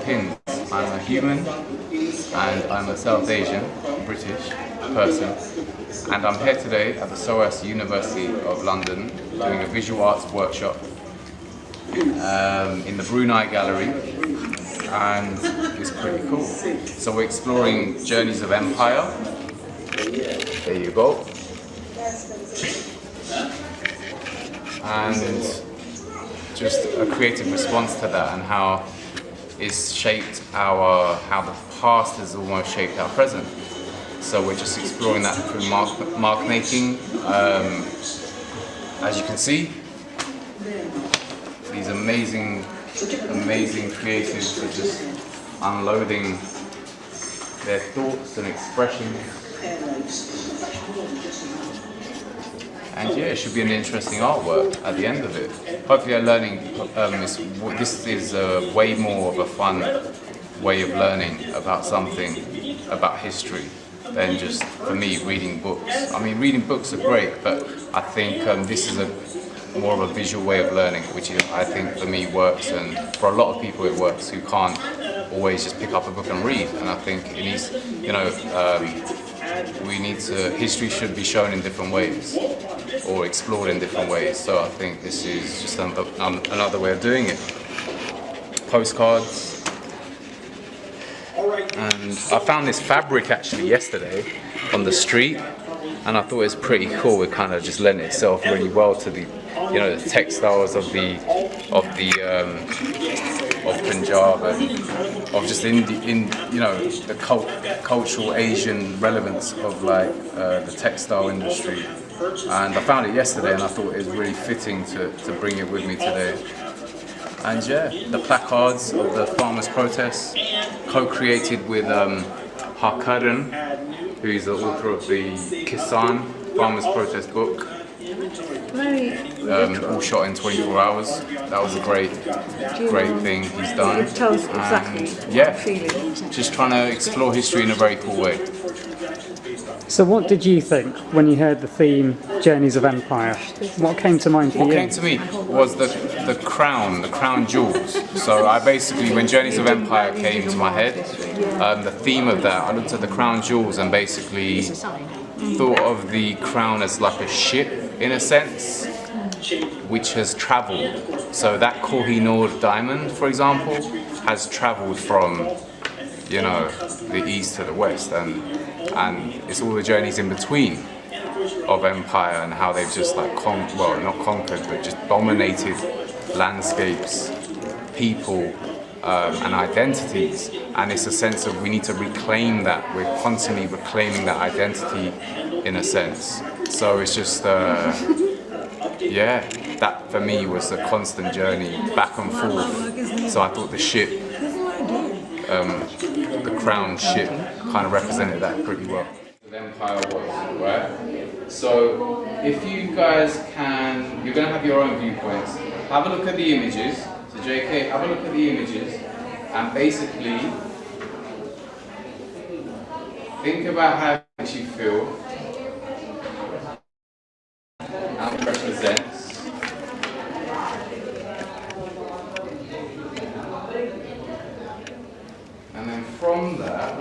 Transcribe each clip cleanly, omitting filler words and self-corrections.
PiNS. I'm a human and I'm a South Asian, British person, and I'm here today at the SOAS University of London doing a visual arts workshop in the Brunei Gallery, and it's pretty cool. So we're exploring journeys of empire. There you go. And just a creative response to that, and how it's shaped how the past has almost shaped our present. So we're just exploring that through mark making. As you can see, these amazing creatives are just unloading their thoughts and expressions. And yeah, it should be an interesting artwork at the end of it. Hopefully I'm learning, this is way more of a fun way of learning about something, about history, than just, for me, reading books. I mean, reading books are great, but I think this is more of a visual way of learning, which I think for me works, and for a lot of people it works who can't always just pick up a book and read. And I think it needs, history should be shown in different ways, or explored in different ways. So I think this is just another way of doing it. Postcards. And I found this fabric actually yesterday on the street, and I thought it was pretty cool. It kind of just lent itself really well to the, the textiles of Punjab, and of just the cultural Asian relevance of the textile industry. And I found it yesterday, and I thought it was really fitting to bring it with me today. And yeah, the placards of the farmers' protests, co-created with Harkaran, who is the author of the Kisan farmers' protest book. All shot in 24 hours. That was a great thing he's done. It tells exactly yeah, just trying to explore history in a very cool way. So what did you think when you heard the theme, Journeys of Empire? What came to mind for you? What came to me was the crown jewels. So I basically, when Journeys of Empire came to my head, the theme of that, I looked at the crown jewels and basically thought of the crown as like a ship, in a sense, which has travelled. So that Koh-i-Noor diamond, for example, has travelled from, the east to the west, and it's all the journeys in between of empire, and how they've just not conquered, but just dominated landscapes, people, and identities. And it's a sense of, we need to reclaim that. We're constantly reclaiming that identity, in a sense. So it's just, that for me was a constant journey back and forth. So I thought the ship, the crown ship, kind of represented that pretty well. The empire was, right? So if you guys can, you're going to have your own viewpoints. Have a look at the images. So JK, have a look at the images, and basically think about how it makes you feel, how it represents. And then from that,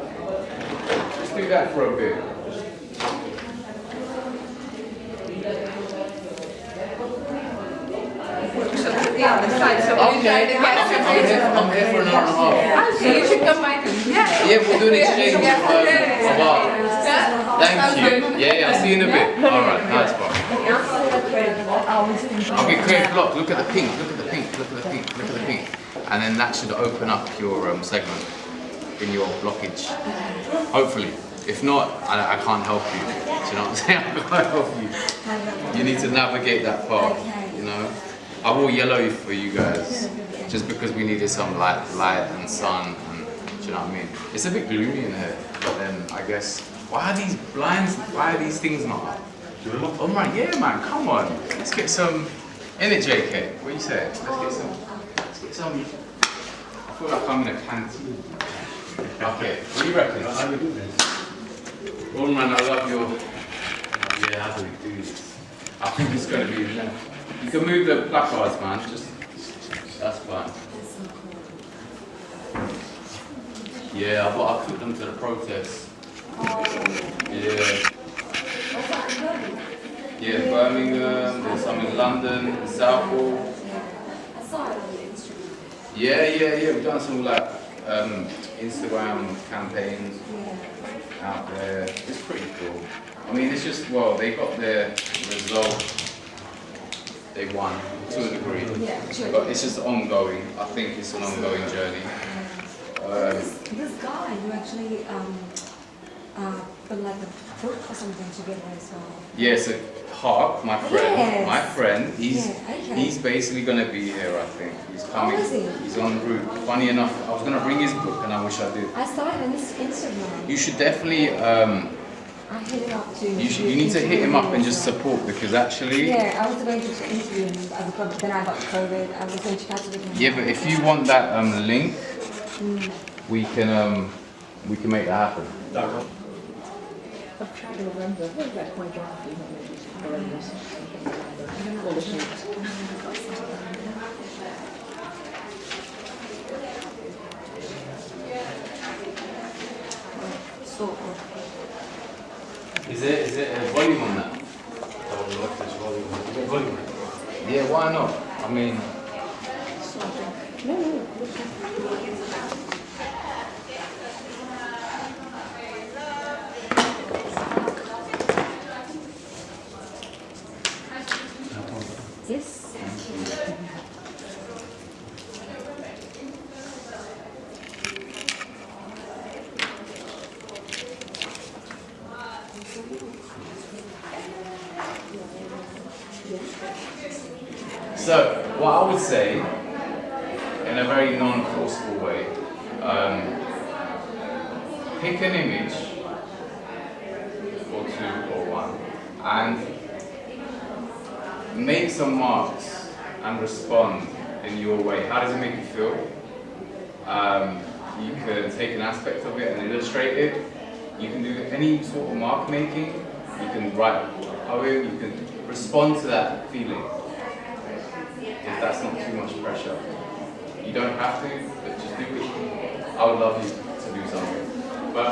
just do that for a bit. The other side, so we're trying to get I'm here for an hour and a half. so you should come by. Yeah, we'll do an exchange of art. Thank you. Yeah, I'll see you in a bit. Alright, nice one. Okay, create a block. Look at the pink, look at the pink, look at the pink, look at the pink. And then that should open up your segment in your blockage. Hopefully. If not, I can't help you. Do you know what I'm saying? I can't help you. You need to navigate that path, I wore yellow for you guys, just because we needed some light and sun, and do you know what I mean? It's a bit gloomy in here, but then I guess, why are these blinds, why are these things not up? Oh man, yeah man, come on. Let's get some, innit JK? What do you say? Let's get some, I feel like I'm in a canteen. Okay, what do you reckon? Oh man, I love your, yeah, how do we do this? I think it's going to be in there. You can move the placards, man. Just that's fine. Yeah, I took them to the protest. Yeah. Yeah, Birmingham, there's some in London, Southall. Yeah, we've done some like Instagram campaigns out there. It's pretty cool. I mean, it's just, well, they got their result. They won to a degree, but it's just ongoing. I think it's an ongoing journey. This guy who actually put like a book or something together as well. Yeah, so Harp, my friend, he's basically going to be here, I think. He's coming, he's en route. Funny enough, I was going to bring his book and I wish I did. I saw it on his Instagram. You should definitely, I hit him up too. you need to hit him up and just support, because actually... Yeah, I was going to interview him, but then I got COVID. I was going to catch with him. Yeah, but if you want that link, we can make that happen. I'm trying to remember. What is that point off? Is it a volume on that? Yeah, why not? I mean... Yes. So, what I would say, in a very non-forceful way, pick an image, or two, or one, and make some marks and respond in your way. How does it make you feel? You can take an aspect of it and illustrate it. You can do any sort of mark making. You can write a poem. You can respond to that feeling. If that's not too much pressure. You don't have to, but just do it. I would love you to do something. But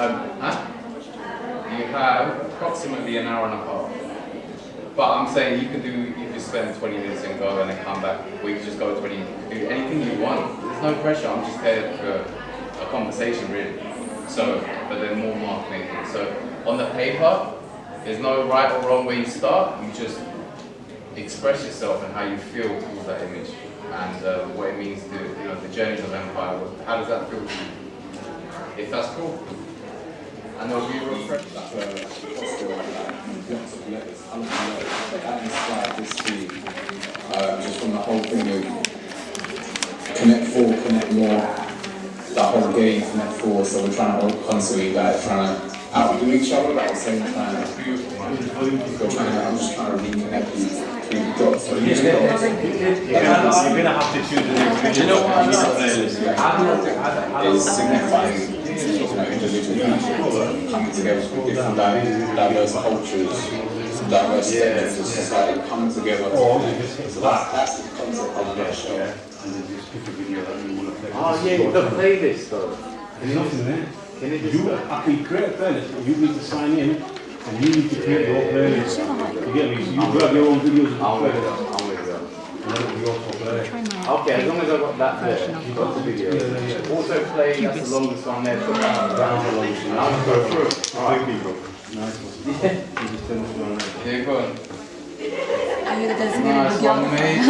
you have approximately an hour and a half. But I'm saying you can spend 20 minutes and go and then come back. We can just go 20, you can do anything you want. There's no pressure, I'm just there for a conversation really. So, but then more mark making. So on the paper, there's no right or wrong way you start. You just express yourself and how you feel towards that image and what it means to, the journeys of empire. How does that feel to you? If that's cool. And there'll be a refresh. That inspired this theme, just from the whole thing of connect four, connect more, the whole game, connect four, so we're trying to constantly trying to outdo each other, but at the same time, I'm just trying to reconnect these three dots. So you're going to have to choose the next. you know what is signifying individual people coming together from different diverse cultures, diverse segments of society coming together. So that's the concept of the show. Oh yeah, the playlist though. There's nothing there. I can create a playlist, you need to sign in and you need to create your playlist. You get me? So you grab your own videos and I'm with you. Okay, as long as I've got that there, you've got the video. Also play, that's the longest one there. Put that down the longest one. I'll go through. Alright. nice one. Yeah, go on. Are you the designated Nice one, mate.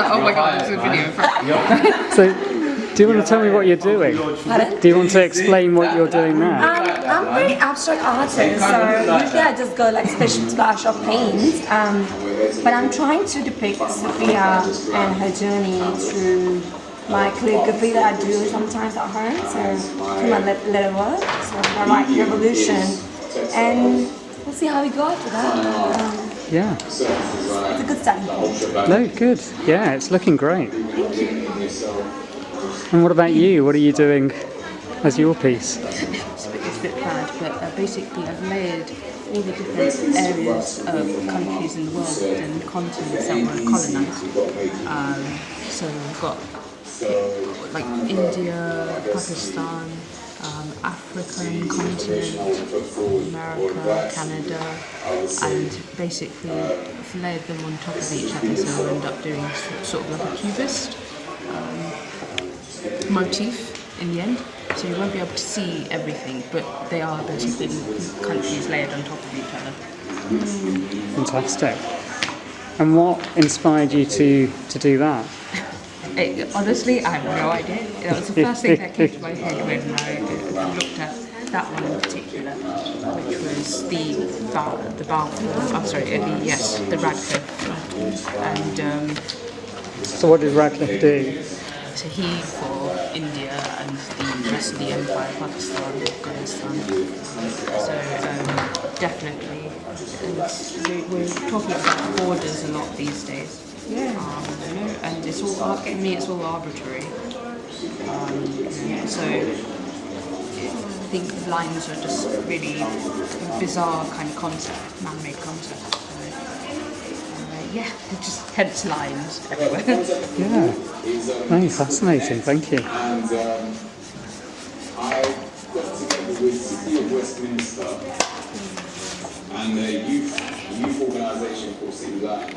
Oh my god, there's a video in front. So, do you want to tell me what you're doing? Pardon? Do you want to explain what you're doing now? I'm a very abstract artist, so usually I just go like special splash of paint. But I'm trying to depict Sophia and her journey through my calligraphy that I do sometimes at home. So through my letter work, so I write revolution, and we'll see how we go after that. Yeah. It's a good starting point. No, good. Yeah, it's looking great. Thank you. And what about you? What are you doing as your piece? It's a bit bad, but basically I've layered all the different areas of countries in the world and continents that were colonised. So we've got like India, Pakistan, African continent, America, Canada, and basically layered them on top of each other, so we'll end up doing sort of like a cubist motif in the end. So you won't be able to see everything, but they are basically countries layered on top of each other. Fantastic. And what inspired you to do that? Honestly, I have no idea. That was the first thing that came to my head when I looked at that one in particular, which was the Balfour. I'm sorry, the Radcliffe. And So what did Radcliffe do? so he for India and the rest of the empire, Pakistan, Afghanistan. So definitely, and we're talking about borders a lot these days. Yeah. You know, and it's all to me, it's all arbitrary. So I think lines are just really bizarre kind of concept, man-made concept. Yeah, just hence lines everywhere. Yeah, very fascinating, thank you. And I got together with City of Westminster and a youth organisation called City Lines.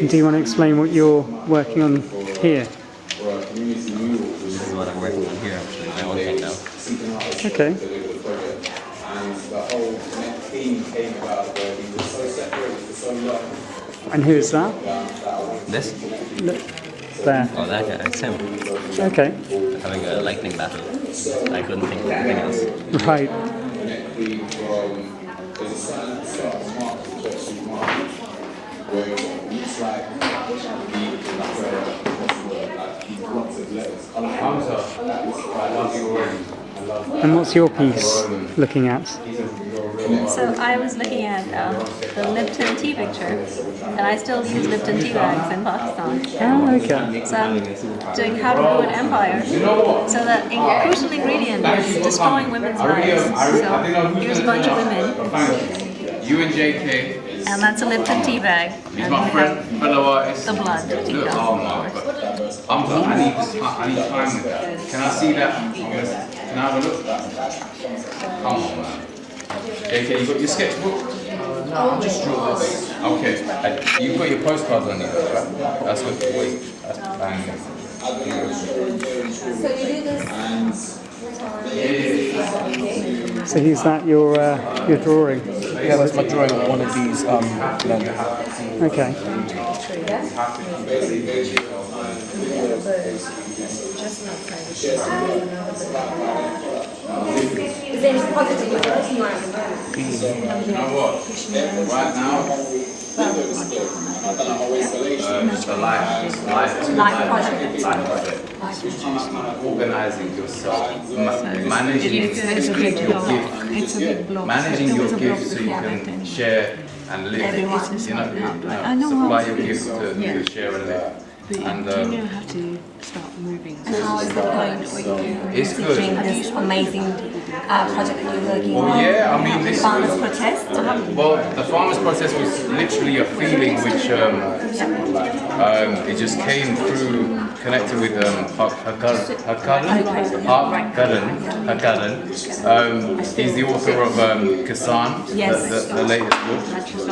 Do you want to explain what you're working on here? For a community mural. This is what I'm working on here, actually, my own head now. Okay. And the whole theme came about where we were so separated for so long. And who is that? This? Look, there. Oh, that guy, it's him. Okay. Having a lightning battle. I couldn't think of anything else. Right. There's a sign start of Mark, the Church Street Market, where it looks like lots of letters. I love you already. And what's your piece looking at? So I was looking at the Lipton tea picture, and I still use Lipton tea bags in Pakistan. Oh, okay. So I'm doing how to ruin empire. So the crucial ingredient is destroying women's rights. So here's a bunch of women, You and JK. and that's a Lipton tea bag. He's And my we friend, have fellow artist. the blood tea Look, bag. oh my god. I need time with that. Can I see that? Can I have a look? Come on, man. JK, you got your sketchbook? No, I'll just draw this. Okay. You've got your postcards on you, right? That's good. Wait. That's bang. So you do this. So is that your drawing? Yeah, that's my drawing of one of these Okay. Is there any positive you're working on? You know what? Right now, the life project. Organising yourself, managing your gift, managing your gift so you can share and live. You know, supply your gift to share and live. And do you know how to start moving? And how is it going? it's good. Doing this amazing project that you're working on. Well, yeah, I mean, this Farmers was, protest. well, the farmers' protest was literally a feeling which it just came through connecting with Hakaran. He's the author of Kisan, Yes. the latest book,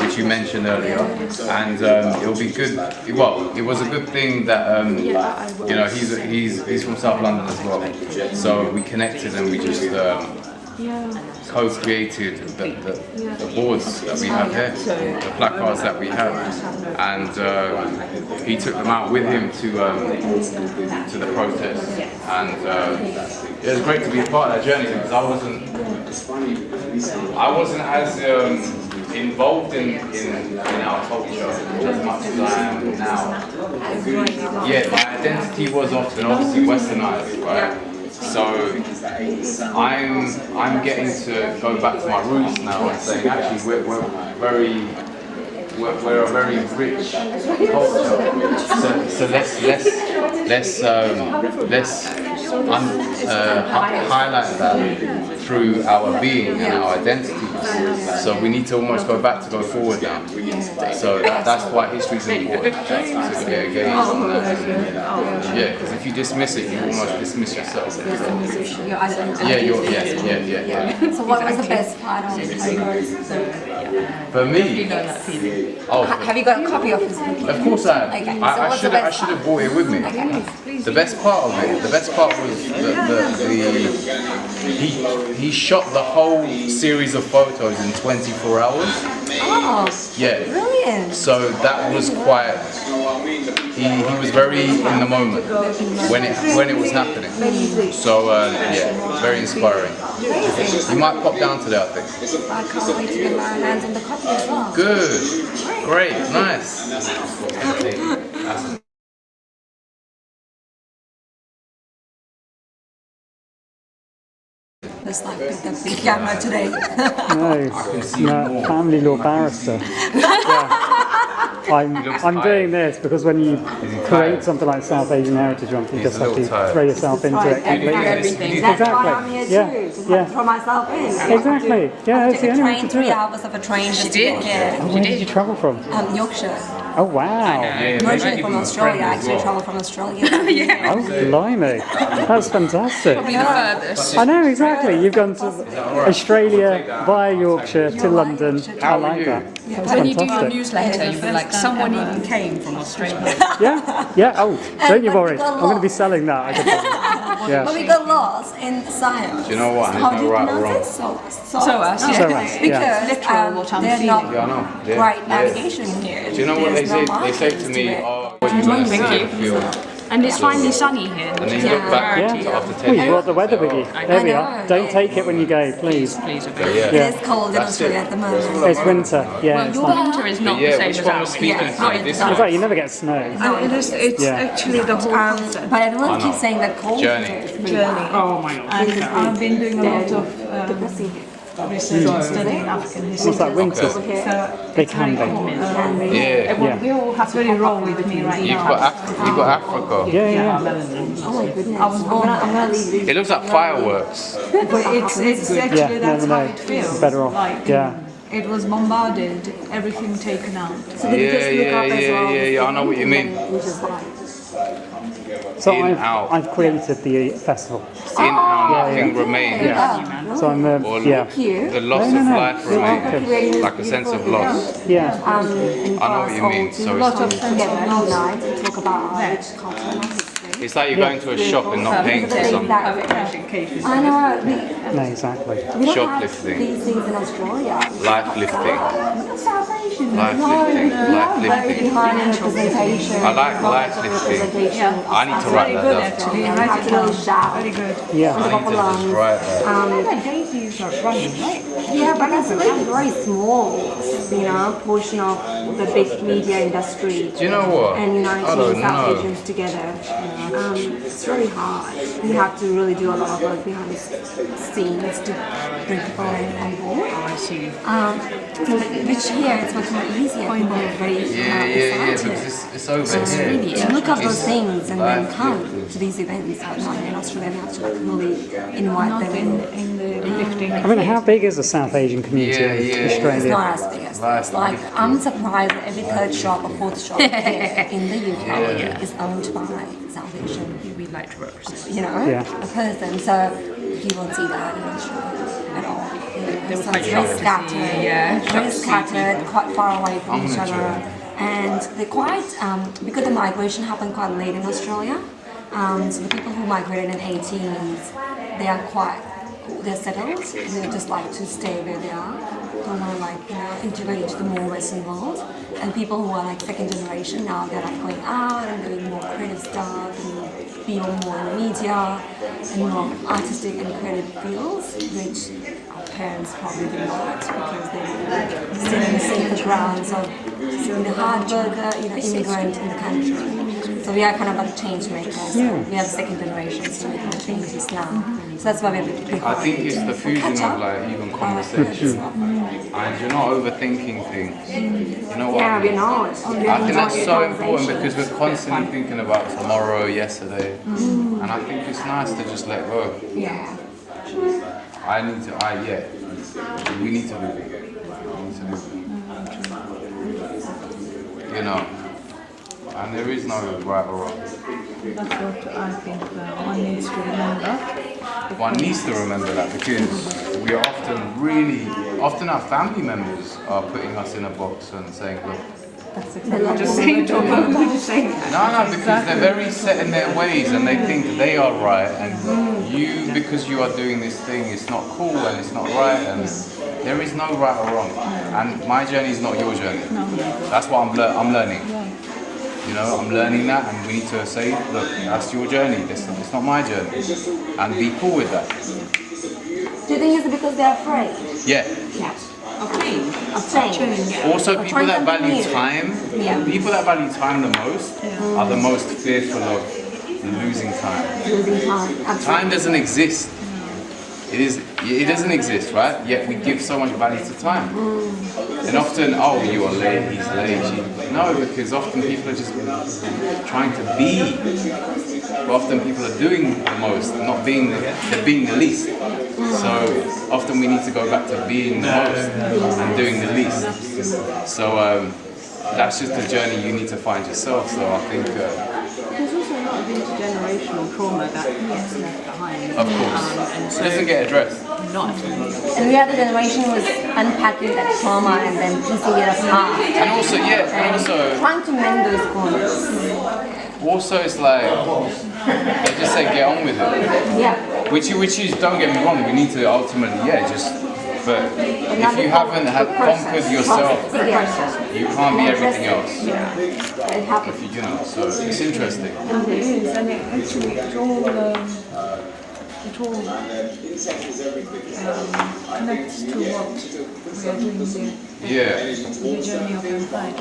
which you mentioned earlier, and it'll be good. Well, it was a good thing that you know he's from South London as well, so we connected and we just co-created the boards that we have here, the placards that we have, and he took them out with him to the protest, and it was great to be a part of that journey because I wasn't as involved in our culture as much as I am now. Yeah, my identity was obviously westernized, right? So I'm getting to go back to my roots now and saying actually we're a very rich culture. So let's highlight that through our being and our identities. So we need to almost go back to go forward now. So that's why history is important. To get engaged on that. Yeah, because if you dismiss it, you almost dismiss yourself. Yeah, So what was the best part of it? For me, Have you got a copy of his book? of course I have. Okay. I should have brought it with me. The best part of it, the best part was he shot the whole series of photos in 24 hours. Oh, Yeah. brilliant. So that was quite. He was very in the moment when it was happening. So yeah, very inspiring. You might pop down to that, I think. I can't wait to get my hands on the copy as well. Good, great, nice. It's like with the big camera today. No, family law barrister. Yeah. I'm doing this because when you create something like South Asian Heritage Month, you just have to throw yourself into it completely. That's why I'm here too. Just have to throw myself in. Exactly. Yeah, it's the only way to do 3 it. hours of a train just to get here. Oh, where did you travel from? Yorkshire. Oh wow. Originally from Australia. I actually traveled from Australia. Oh blimey, that's fantastic. Probably the furthest. I know exactly. You've gone to Australia via Yorkshire to London. I like that. That's When you do your fantastic. newsletter, you'll be like, someone even came from Australia. Yeah. Oh, don't you worry. I'm going to be selling that. I can tell you. But Yeah. we got lost in science. Do you know what? How do you Right or pronounce wrong? it? SOAS, yeah. SOAS, Because yeah. Literal what I'm there's feeling. not Yeah, I know. Yeah. right navigation here. Do you know what they There's say? no They say to markings me, it. "Oh, what you gonna Thank see you. the field?" And it's finally sunny here. And then you look back Yeah. after 10 Oh, you years. brought the weather biggie. There we are. know. Don't take it when you go, please. Please, Yeah. It is cold in That's Australia it. at the moment. It's winter. Yeah, it's your not. winter is not But the yeah, same which as one ours. was speaking to me? This It's one. like you never get snow. It's Yeah. actually the whole concept. But everyone keeps saying that cold Journey. here is pretty Journey. bad. Oh my god. And I've been doing a lot of Depressing. research studying African history. What's that, winter? So They can be. Yeah. we all have very raw with me right You've now. got Africa. Yeah. Oh my goodness. I was born I'm gonna leave these. It looks like fireworks. But it's actually Yeah, that's no. how it feels. Better off. Like, Yeah. it was bombarded, everything taken out. So did you just look up as well? Yeah. I know what you mean. You just like, So In, out. I've created the festival. In how Yeah, nothing yeah. remains. yeah. So I'm Or yeah. the loss No, of no. life You're remains. welcome. Like a sense of loss. Yeah. And I know what you mean. So lots of it's, together at night and talk about our rich culture and history. it's like you're going to a shop and not paying for something. I know. No, exactly. We don't Shoplifting. have these things in Australia. Life lifting. South Asian. Life No, lifting. we Life are very lifting. behind in representation. I like life lifting. I need to write that down. Actually, Yeah, write it down. really sharp. Very good. Yeah. I need to just write that. Yeah, but it's really very small, portion of the big media industry. Do you know what? And I don't uniting South know. Asians together. It's really hard. You have to really do a lot of work behind the scenes to bring people on board. I see. Which here it's much more easier. People are very Yeah, excited. because it's over here. To look up those It's things and then life come lifting. to these events outside in Australia and have to really invite them in. In the lifting. I mean, how big is the South Asian community in It's Australia? not as big as this. Like, I'm surprised that every third shop or fourth shop here in the UK is owned by South Asian, We'd like to represent. Yeah. a person. So you won't see that in Australia at all. They were So quite it's very shocked to scattered, see, yeah, very shocked to see scattered, quite far away from each gonna other. And they're quite, because the migration happened quite late in Australia, so the people who migrated in 18s, they're settled. They just like to stay where they are. Don't want to integrate into the more Western world. And people who are like second generation now, they're like going out and doing more creative stuff and being more in the media and more artistic and creative fields, which our parents probably did not because they were still in the safer grounds of being the hard worker, immigrant in the country. So we are kind of like change makers. We are the second generation, so we can change this now. So that's why we're I think it's the fusion of like even conversation and you're not overthinking things. You know what? Yeah, we're not. I think that's so important because we're constantly thinking about tomorrow, yesterday, and I think it's nice to just let go. Yeah. We need to move. You know, and there is no right or wrong. That's what I think one needs to remember. One needs to remember that because we are often our family members are putting us in a box and saying, look, That's exactly what you're saying. no, because they're very set in their ways and they think they are right, and you, because you are doing this thing, it's not cool and it's not right, and there is no right or wrong. And my journey is not your journey. That's what I'm learning. You know, I'm learning that, and we need to say, look, that's your journey. It's not my journey, and be cool with that. Do you think it's because they're afraid? Yeah. Of change. Also, people that value time, people that value time the most are the most fearful of losing time. Time doesn't exist. It doesn't exist, right? Yet we give so much value to time. And often, oh, you are late, he's late. No, because often people are just trying to be. But often people are doing the most, not being they're being the least. So often we need to go back to being the most and doing the least. So that's just a journey you need to find yourself. So I think there's also a lot of intergenerational trauma that gets left behind. Of course. And so it doesn't get addressed. Not. And we are the generation who was unpacking that trauma and then piecing it apart. And also, trying to mend those corners. Also, it's like they just say get on with it. Yeah. Which is, don't get me wrong, we need to ultimately, but if you haven't conquered yourself, you can't be everything else. It happens. You know, so it's interesting. And it is, and it actually, it all connects to what we are doing here. Yeah. The journey of empire.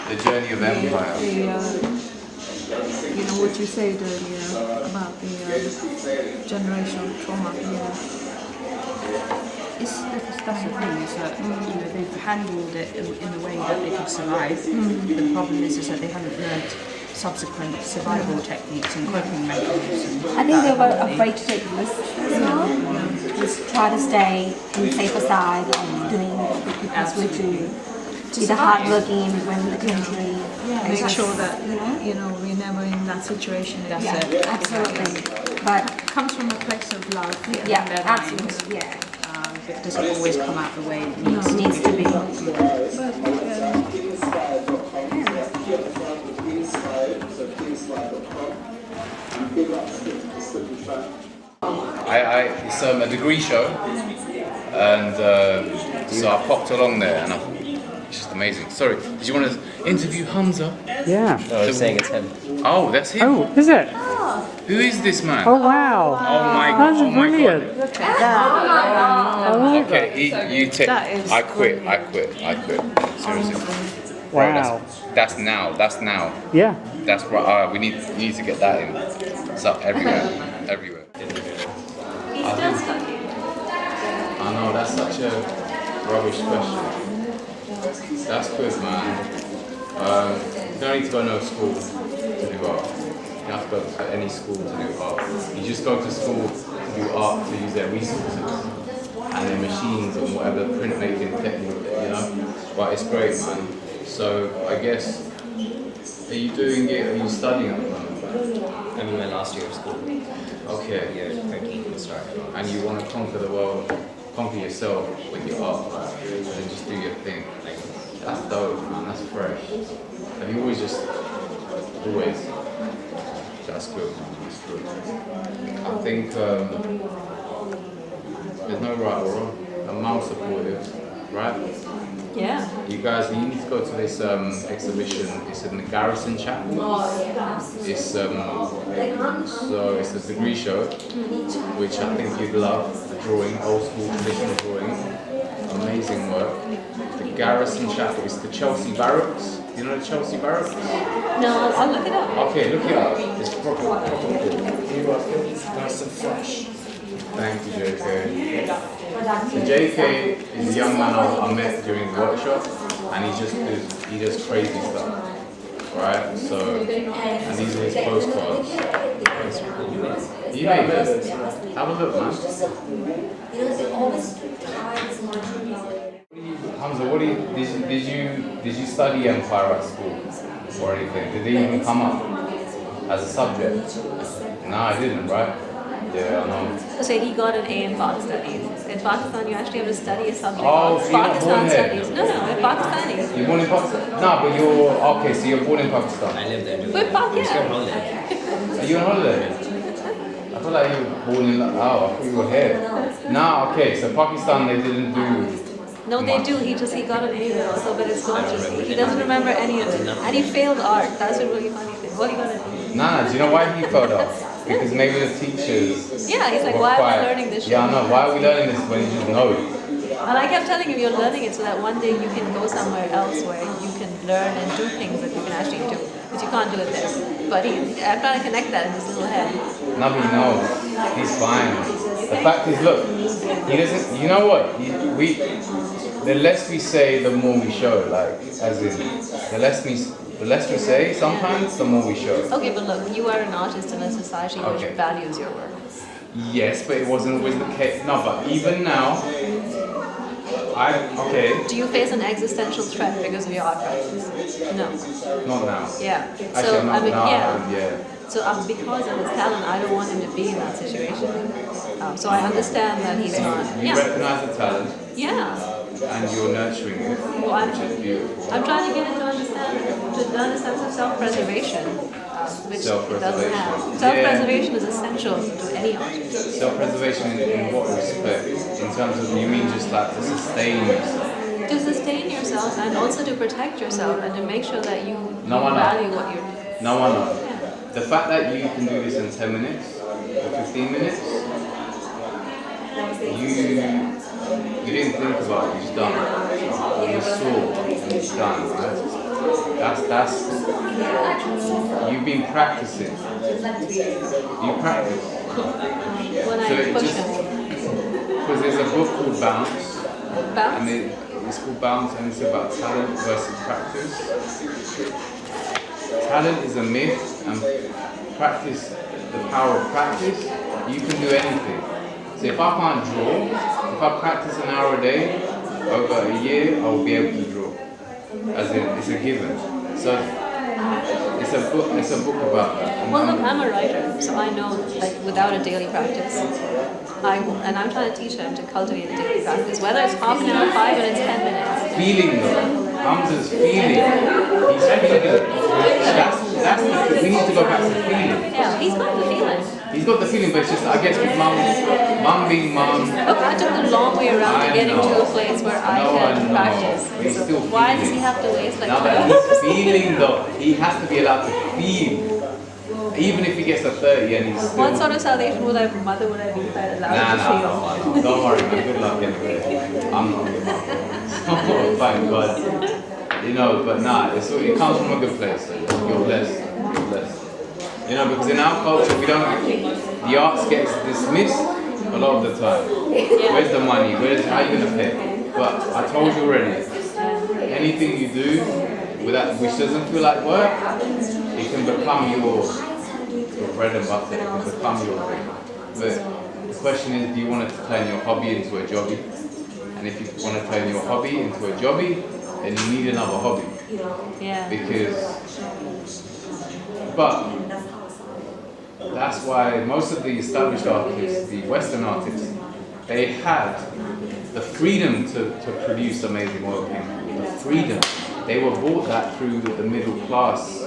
The journey of empire. You know what you said earlier about the generational trauma. That's the thing, is that they've handled it in a way that they could survive. The problem is that they haven't learned subsequent survival techniques and coping mechanisms. I think they were afraid to take risks as well. Just try to stay on the safer side of doing what the people would do. Be the hardworking immigrant, the country. Make sure that we're never in that situation. That's it. Absolutely. But it comes from a place of love. Absolutely. Yeah. It doesn't always come out the way it needs to be. It's a degree show, and so I popped along there, and it's just amazing. Sorry, did you want to interview Hamza? Yeah. No, I was saying it's him. Oh, that's him. Oh, is it? Who is this man? Oh wow. Oh my That's god. brilliant. Look at that. Okay, you take. That is I quit. Seriously. Wow. That's now. Yeah. That's right. We need to get that in. It's up everywhere. He still stuck you. I know, that's such a rubbish question. That's good, man. You don't need to go to no school to do art. You don't have to go to any school to do art. You just go to school to do art, to use their resources and their machines and whatever printmaking technique, But it's great, man. So I guess, are you studying at the moment? I'm in my last year of school. Okay. Year 13 start. And you want to conquer the world, conquer yourself with your art, and then just do your thing. That's dope, man. That's fresh. Have you always? That's good, man. That's good. I think there's no right or wrong. I'm supportive, right? Yeah. You guys, you need to go to this exhibition. It's in the Garrison Chapel. It's so it's a degree show, which I think you'd love. The drawing, old school traditional drawing, amazing work. The Garrison Chapel. It's the Chelsea Barracks. You know the Chelsea Barracks? No, I'll look it up. Okay, look it up. It's proper cool. Nice and fresh. Thank you, JK. So JK is a young man I met during the workshop, and he does crazy stuff, right? So, and these are his postcards. You made this. Have a look, man. Hamza, did you study empire at school or anything? Did it even come up as a subject? No, I didn't, right? Yeah, I know. So he got an A in Pak studies. In Pakistan, you actually have to study a subject Oh, called so you're not Pakistan born studies. here? No, in Pakistani. You're born in Pakistan? No, but okay, so you're born in Pakistan. I live there. We're Pak, It's yeah. on holiday. Are you on holiday? I feel like you were born in, I thought you were here. No, okay, so Pakistan they didn't do. No, they do. He got an A also, but it's not just. He doesn't remember any of it, and he failed art. That's a really funny thing. What he got an A? Nah, do you know why he failed off? Because maybe the teachers. Yeah, he's like, were why am I quiet. learning this shit? Yeah, I know. Why are we learning this when you just know it? And I kept telling him, you're learning it so that one day you can go somewhere else where you can learn and do things that you can actually do, but you can't do it there. But I'm trying to connect that in his little head. No, but he knows. He's fine. The fact is, look, he doesn't. You know what? The less we say, the more we show. Like, as in, the less we say, sometimes the more we show. Okay, but look, you are an artist in a society which values your work. Yes, but it wasn't always the case. No, but even now, Do you face an existential threat because of your art practice? No. Not now. Yeah. Actually, So not I mean, now. yeah. So because of his talent, I don't want him to be in that situation. So I understand that he's not. You recognize the talent. Yeah. And you're nurturing it, Well, which is beautiful. I'm trying to get him to learn a sense of self-preservation, which it doesn't have. Self-preservation is essential to any artist. Self-preservation in what respect? In terms of, you mean just like to sustain yourself? To sustain yourself and also to protect yourself and to make sure that you value what you're doing. No one knows. The fact that you can do this in 10 minutes or 15 minutes, you didn't think about it, you just done it. You saw and it's done, right? That's you've been practicing. You practice. When So I it push just, him. because there's a book called Bounce. And it's called Bounce and it's about talent versus practice. Talent is a myth and practice, the power of practice, you can do anything. So if I can't draw, if I practice an hour a day, over a year, I will be able to draw. As in, it's a given. So it's a book about that. Well, look, I'm a writer, so I know, like, without a daily practice, and I'm trying to teach him to cultivate a daily practice, whether it's half an hour, 5 minutes, 10 minutes. Feeling though, Hamza's feeling. He's feeling. We need to go back to feeling. Yeah, he's got the feeling. He's got the feeling, but it's just, I guess, with mum being mum. Look, I took the long way around to getting to a place where I can practice. But he's still Why does feeling. he have to waste like Now that he's feeling though, he has to be allowed to feel. Even if he gets to 30 and he's still... What sort of salvation mother would I be if I allowed him to feel? Don't worry, man. Good luck anyway. I'm not good luck. Fine, but you know, but nah, it comes from a good place. You're blessed. You're blessed. You know, because in our culture, we don't. The arts gets dismissed a lot of the time. Where's the money? How are you gonna pay? But I told you already. Anything you do which doesn't feel like work, it can become your bread and butter. It can become your thing. But the question is, do you want to turn your hobby into a jobby? And if you want to turn your hobby into a jobby, then you need another hobby. Yeah. But that's why most of the established artists, the Western artists, they had the freedom to produce amazing work. The freedom. They were bought that through the middle class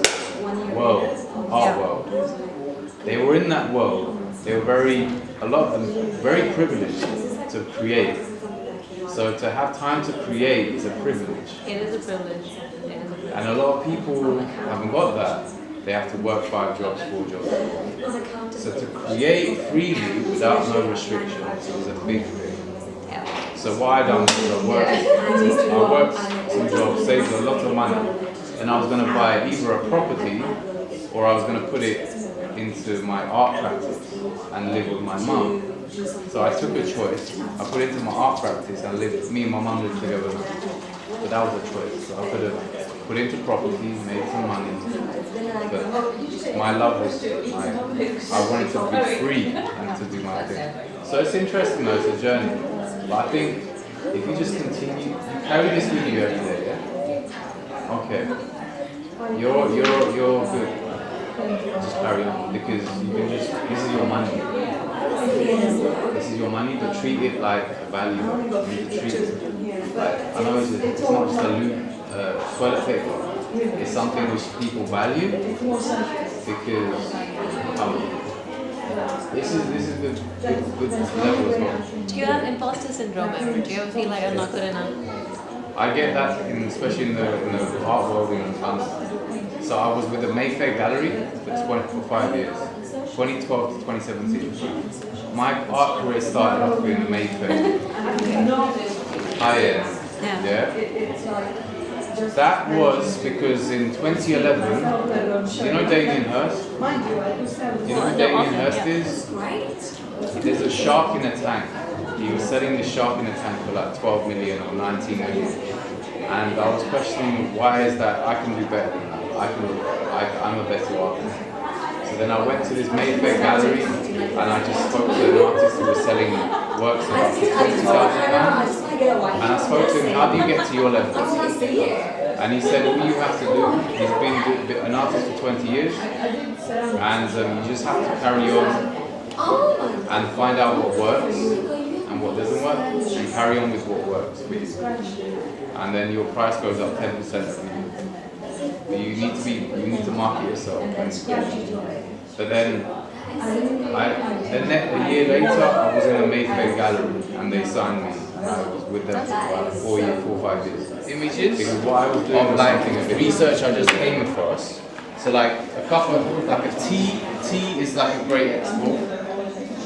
world, art world. They were in that world. They were a lot of them, very privileged to create. So to have time to create is a privilege. It is a privilege. And a lot of people haven't got that. They have to work 5 jobs, 4 jobs. So to create freely without no restrictions is a big thing. So what I done was I worked 2 jobs, saved a lot of money, and I was going to buy either a property or I was going to put it into my art practice and live with my mum. So I took a choice. I put it into my art practice and lived. Me and my mum lived together. But that was a choice. So I could have put into property, made some money. But my love was, I wanted to be free and to do my thing. So it's interesting though, it's a journey. But I think if you just continue, you carry this with you every day, yeah? Okay. You're good. Just carry on, because you can just, this is your money. This is your money, but treat it like a value. You need to treat it like, I know it's not just a loop, toilet paper. It's something which people value, because this is good level as well. Do you have imposter syndrome ever? Do you ever feel like I'm not good enough? I get that, especially in the art world in So I was with the Mayfair gallery for 5 years, 2012 to 2017. My art career started off in Mayfair, high-end, yeah? That was because in 2011, you know Damien Hirst? You know who Damien Hirst is? There's a shark in a tank. He was selling the shark in a tank for like 12 million or 19 million. And I was questioning, why is that? I can do better than that. I'm a better artist. So then I went to this Mayfair gallery and I just spoke to an artist who was selling works for up to £20,000. And I spoke to him, how do you get to your level? And he said, all you have to do, he's been an artist for 20 years, and you just have to carry on and find out what works and what doesn't work, and carry on with what works for you. And then your price goes up 10% every year. But you need to market yourself. But then, a year later, I was in a Mayfair gallery and they signed me. And I was with them for about 4 or 5 years. Images because what I was doing was like the research I just came across. So like a couple, like a tea is like a great export,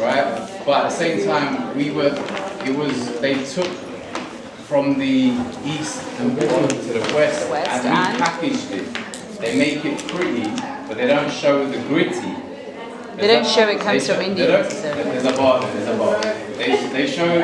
right? But at the same time, they took from the east and brought it to the west and repackaged it. They make it pretty, but they don't show the gritty. They don't show it comes from India. There's a bar. They show